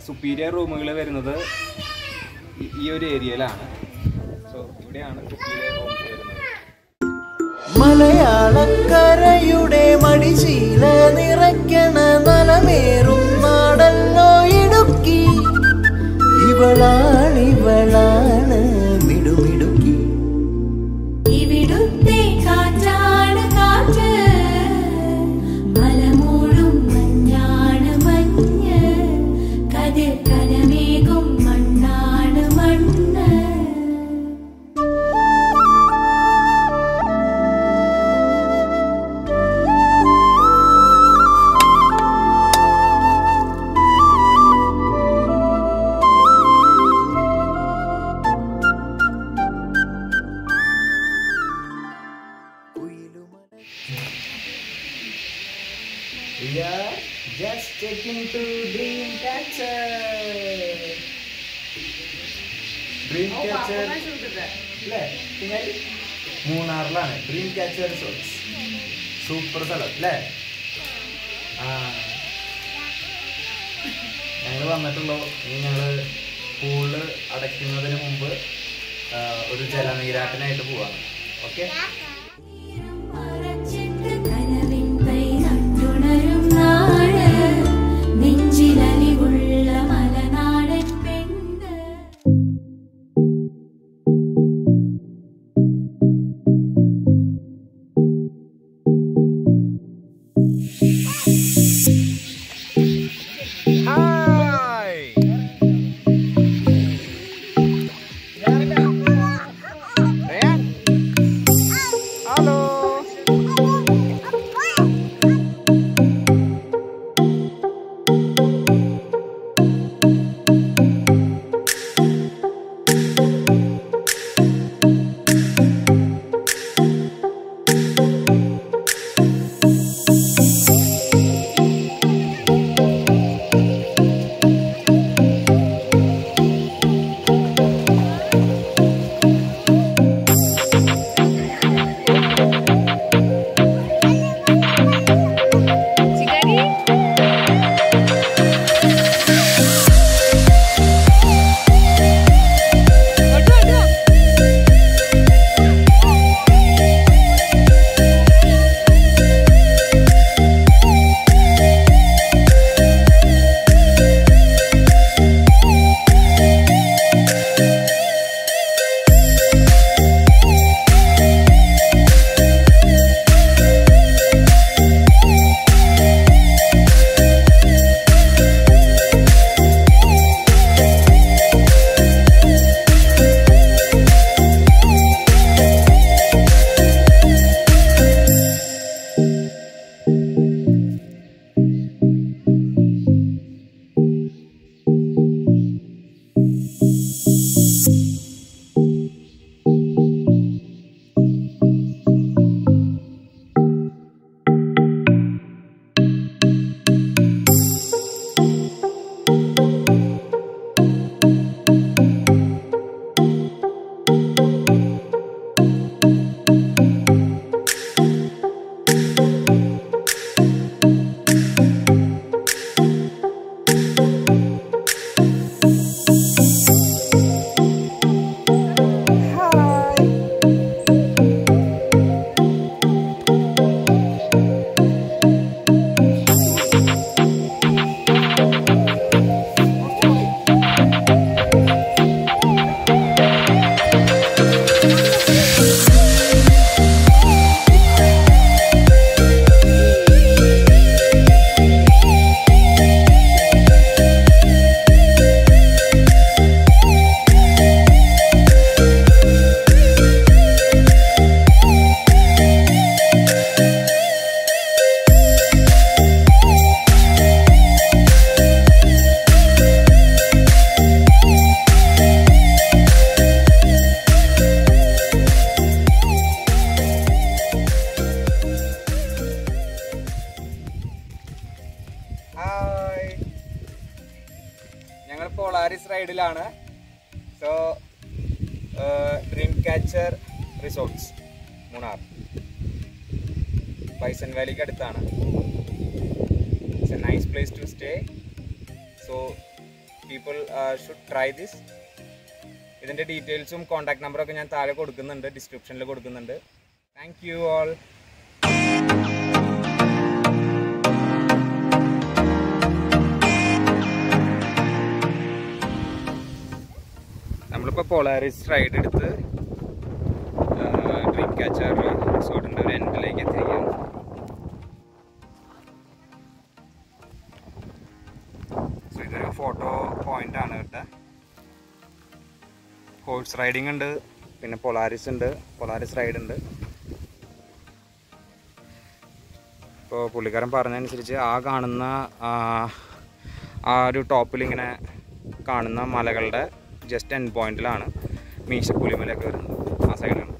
Superior റൂമുകൾ വരുന്നത് ഈ ഒരു ഏരിയയിലാണ്. സോ ഇവിടെയാണ് സുപ്പീരിയർ റൂംസ് വരുന്നത്. മലയാളക്കരയുടെ മടിശീല നിറയ്ക്കണ നലമേറും നാടല്ലോ ഇടുക്കി. ഇവളാണ് മിടുമിടുക്കി. ഇവിടുത്തെ കാറ്റാണ് കാറ്റ്, മലമൂടും മഞ്ഞാണ് മഞ്ഞ്, കതിർ കനമേകും മണ്ണാണ് മണ്ണ്. We are just taking to DreamCatcher. DreamCatcher അല്ലേ? മൂന്നാറിലാണ് DreamCatcher റിസോർട്ട്സ്. സൂപ്പർ സ്ഥലം അല്ലേ? ഞങ്ങൾ വന്നിട്ടുള്ളൂ. ഇനി ഞങ്ങൾ പൂള് അടയ്ക്കുന്നതിന് മുമ്പ് ഒരു ജലനീരാട്ടിനായിട്ട് പോവാണ്. ഓക്കെ, Polaris റൈഡിലാണ്. സോ DreamCatcher റിസോർട്ട്സ് മൂന്നാർ ബൈസൺവാലിക്ക് അടുത്താണ്. It's a nice place to stay. So people should try this. ഇതിൻ്റെ ഡീറ്റെയിൽസും കോൺടാക്ട് നമ്പറൊക്കെ ഞാൻ താഴെ കൊടുക്കുന്നുണ്ട്, ഡിസ്ക്രിപ്ഷനിൽ കൊടുക്കുന്നുണ്ട്. Thank you all. നമ്മളിപ്പോൾ പോളാരിസ് റൈഡ് എടുത്ത് ഡ്രീം ക്യാച്ചർ റിസോർട്ടിൻ്റെ ഒരു എൻഡിലേക്ക് എത്തിയിരിക്കുകയാണ്. സോ ഇതൊരു ഫോട്ടോ പോയിന്റ് ആണ് കേട്ടോ. ഹോഴ്സ് റൈഡിങ് ഉണ്ട്, പിന്നെ പൊളാരിസ് ഉണ്ട്, പൊളാരിസ് റൈഡ് ഉണ്ട്. ഇപ്പോൾ പുള്ളിക്കാരൻ പറഞ്ഞതനുസരിച്ച് ആ കാണുന്ന ആ ഒരു ടോപ്പിലിങ്ങനെ കാണുന്ന മലകളുടെ ജസ്റ്റ് എൻഡ് പോയിന്റിലാണ് മീശപ്പുലിമലയൊക്കെ വരുന്നത്. ആ സൈഡാണ്.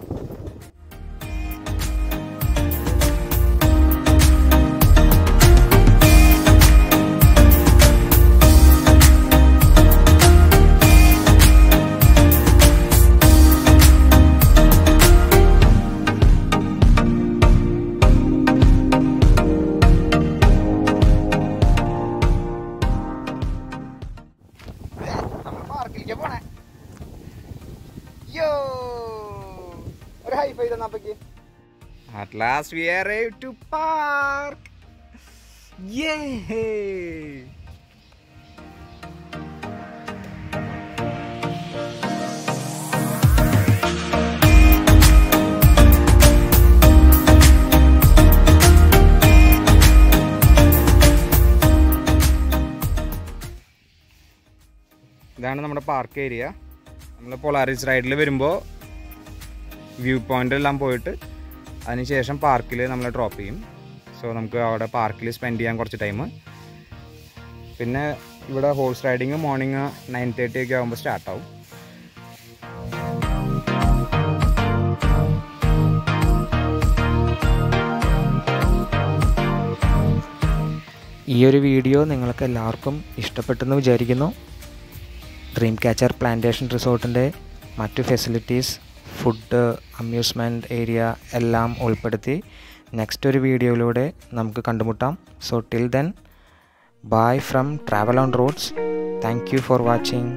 At last we arrived to park. Yay! ഇതാണ് നമ്മുടെ പാർക്ക് ഏരിയ. നമ്മൾ പൊളാരിസ് റൈഡിൽ വരുമ്പോൾ വ്യൂ പോയിൻ്റെല്ലാം പോയിട്ട് അതിനുശേഷം പാർക്കിൽ നമ്മൾ ഡ്രോപ്പ് ചെയ്യും. സോ നമുക്ക് അവിടെ പാർക്കിൽ സ്പെൻഡ് ചെയ്യാൻ കുറച്ച് ടൈം. പിന്നെ ഇവിടെ ഹോഴ്സ് റൈഡിങ് മോർണിംഗ് 9:30 ഒക്കെ ആകുമ്പോൾ സ്റ്റാർട്ടാവും. ഈ ഒരു വീഡിയോ നിങ്ങൾക്ക് എല്ലാവർക്കും ഇഷ്ടപ്പെട്ടെന്ന് വിചാരിക്കുന്നു. ഡ്രീം ക്യാച്ചർ പ്ലാന്റേഷൻ റിസോർട്ടിൻ്റെ മറ്റു ഫെസിലിറ്റീസ്, ഫുഡ്, അമ്യൂസ്മെൻറ്റ് ഏരിയ എല്ലാം ഉൾപ്പെടുത്തി നെക്സ്റ്റ് ഒരു വീഡിയോയിലൂടെ നമുക്ക് കണ്ടുമുട്ടാം. So till then, bye from travel on roads. Thank you for watching.